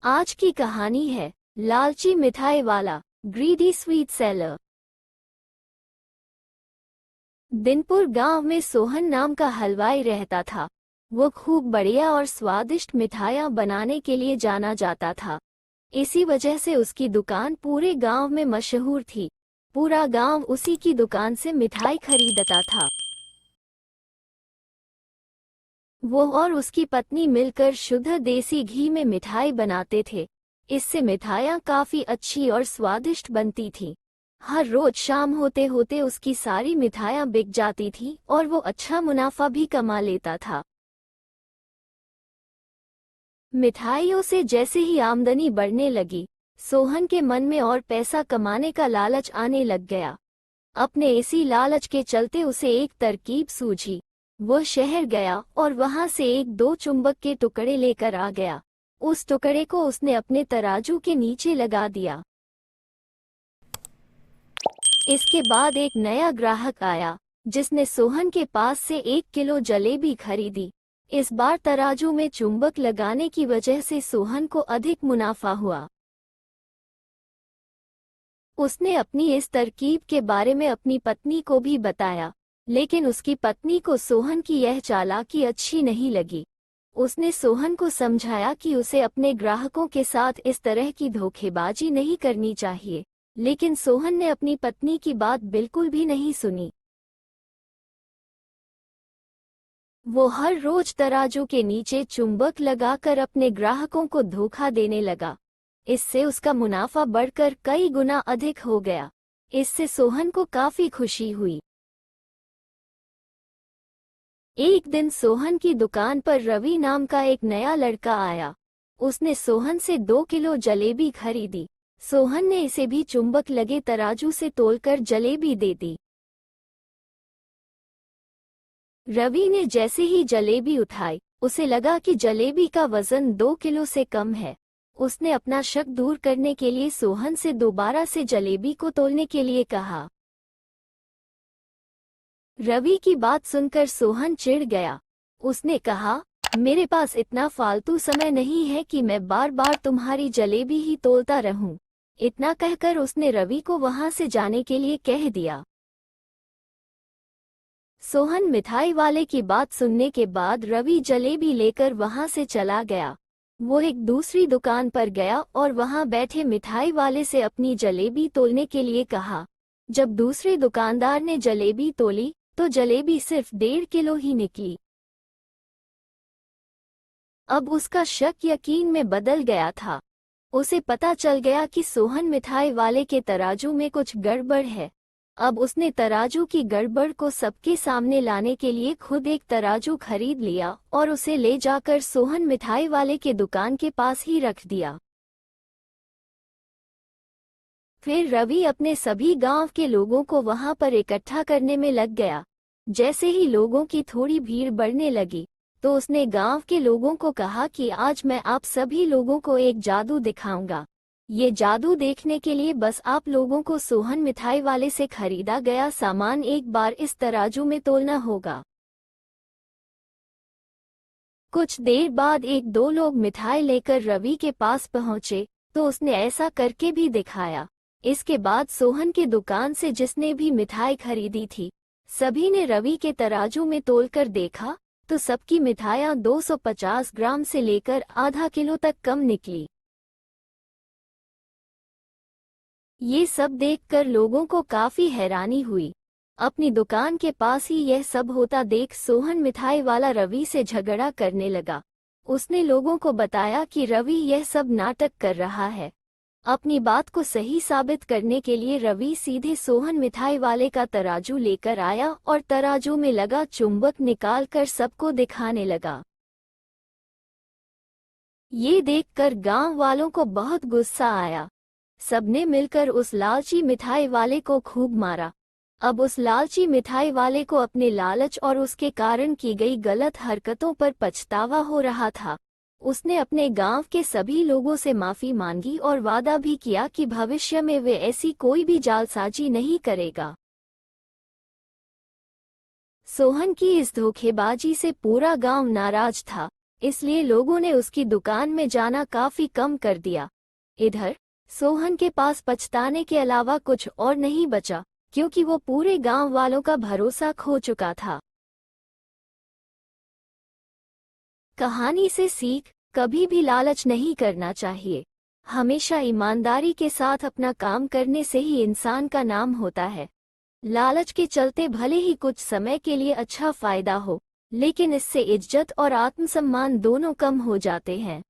आज की कहानी है लालची मिठाई वाला, ग्रीडी स्वीट सेलर। दिनपुर गांव में सोहन नाम का हलवाई रहता था। वो खूब बढ़िया और स्वादिष्ट मिठाइयाँ बनाने के लिए जाना जाता था। इसी वजह से उसकी दुकान पूरे गांव में मशहूर थी। पूरा गांव उसी की दुकान से मिठाई खरीदता था। वो और उसकी पत्नी मिलकर शुद्ध देसी घी में मिठाई बनाते थे। इससे मिठाइयाँ काफी अच्छी और स्वादिष्ट बनती थीं। हर रोज शाम होते होते उसकी सारी मिठाइयाँ बिक जाती थीं और वो अच्छा मुनाफा भी कमा लेता था। मिठाइयों से जैसे ही आमदनी बढ़ने लगी, सोहन के मन में और पैसा कमाने का लालच आने लग गया। अपने इसी लालच के चलते उसे एक तरकीब सूझी। वो शहर गया और वहां से एक दो चुंबक के टुकड़े लेकर आ गया। उस टुकड़े को उसने अपने तराजू के नीचे लगा दिया। इसके बाद एक नया ग्राहक आया, जिसने सोहन के पास से 1 किलो जलेबी खरीदी। इस बार तराजू में चुंबक लगाने की वजह से सोहन को अधिक मुनाफा हुआ। उसने अपनी इस तरकीब के बारे में अपनी पत्नी को भी बताया, लेकिन उसकी पत्नी को सोहन की यह चालाकी अच्छी नहीं लगी। उसने सोहन को समझाया कि उसे अपने ग्राहकों के साथ इस तरह की धोखेबाजी नहीं करनी चाहिए, लेकिन सोहन ने अपनी पत्नी की बात बिल्कुल भी नहीं सुनी। वो हर रोज तराजू के नीचे चुंबक लगाकर अपने ग्राहकों को धोखा देने लगा। इससे उसका मुनाफा बढ़कर कई गुना अधिक हो गया। इससे सोहन को काफी खुशी हुई। एक दिन सोहन की दुकान पर रवि नाम का एक नया लड़का आया। उसने सोहन से 2 किलो जलेबी खरीदी। सोहन ने इसे भी चुंबक लगे तराजू से तोलकर जलेबी दे दी। रवि ने जैसे ही जलेबी उठाई, उसे लगा कि जलेबी का वजन 2 किलो से कम है। उसने अपना शक दूर करने के लिए सोहन से दोबारा से जलेबी को तोलने के लिए कहा। रवि की बात सुनकर सोहन चिढ़ गया। उसने कहा, मेरे पास इतना फालतू समय नहीं है कि मैं बार बार तुम्हारी जलेबी ही तोलता रहूं। इतना कहकर उसने रवि को वहां से जाने के लिए कह दिया। सोहन मिठाई वाले की बात सुनने के बाद रवि जलेबी लेकर वहां से चला गया। वो एक दूसरी दुकान पर गया और वहां बैठे मिठाई वाले से अपनी जलेबी तोलने के लिए कहा। जब दूसरे दुकानदार ने जलेबी तोली, तो जलेबी सिर्फ 1.5 किलो ही निकली। अब उसका शक यकीन में बदल गया था। उसे पता चल गया कि सोहन मिठाई वाले के तराजू में कुछ गड़बड़ है। अब उसने तराजू की गड़बड़ को सबके सामने लाने के लिए खुद एक तराजू खरीद लिया और उसे ले जाकर सोहन मिठाई वाले के दुकान के पास ही रख दिया। फिर रवि अपने सभी गांव के लोगों को वहां पर इकट्ठा करने में लग गया। जैसे ही लोगों की थोड़ी भीड़ बढ़ने लगी, तो उसने गांव के लोगों को कहा कि आज मैं आप सभी लोगों को एक जादू दिखाऊंगा। ये जादू देखने के लिए बस आप लोगों को सोहन मिठाई वाले से खरीदा गया सामान एक बार इस तराजू में तोलना होगा। कुछ देर बाद एक दो लोग मिठाई लेकर रवि के पास पहुंचे, तो उसने ऐसा करके भी दिखाया। इसके बाद सोहन की दुकान से जिसने भी मिठाई खरीदी थी, सभी ने रवि के तराजू में तोलकर देखा, तो सबकी मिठाइयाँ 250 ग्राम से लेकर आधा किलो तक कम निकली। ये सब देखकर लोगों को काफी हैरानी हुई। अपनी दुकान के पास ही यह सब होता देख सोहन मिठाई वाला रवि से झगड़ा करने लगा। उसने लोगों को बताया कि रवि यह सब नाटक कर रहा है। अपनी बात को सही साबित करने के लिए रवि सीधे सोहन मिठाई वाले का तराजू लेकर आया और तराजू में लगा चुंबक निकालकर सबको दिखाने लगा। ये देखकर गांव वालों को बहुत गुस्सा आया। सबने मिलकर उस लालची मिठाई वाले को खूब मारा। अब उस लालची मिठाई वाले को अपने लालच और उसके कारण की गई गलत हरकतों पर पछतावा हो रहा था। उसने अपने गांव के सभी लोगों से माफी मांगी और वादा भी किया कि भविष्य में वे ऐसी कोई भी जालसाजी नहीं करेगा। सोहन की इस धोखेबाजी से पूरा गांव नाराज था। इसलिए लोगों ने उसकी दुकान में जाना काफी कम कर दिया। इधर सोहन के पास पछताने के अलावा कुछ और नहीं बचा, क्योंकि वो पूरे गांव वालों का भरोसा खो चुका था। कहानी से सीख, कभी भी लालच नहीं करना चाहिए। हमेशा ईमानदारी के साथ अपना काम करने से ही इंसान का नाम होता है। लालच के चलते भले ही कुछ समय के लिए अच्छा फायदा हो, लेकिन इससे इज्जत और आत्मसम्मान दोनों कम हो जाते हैं।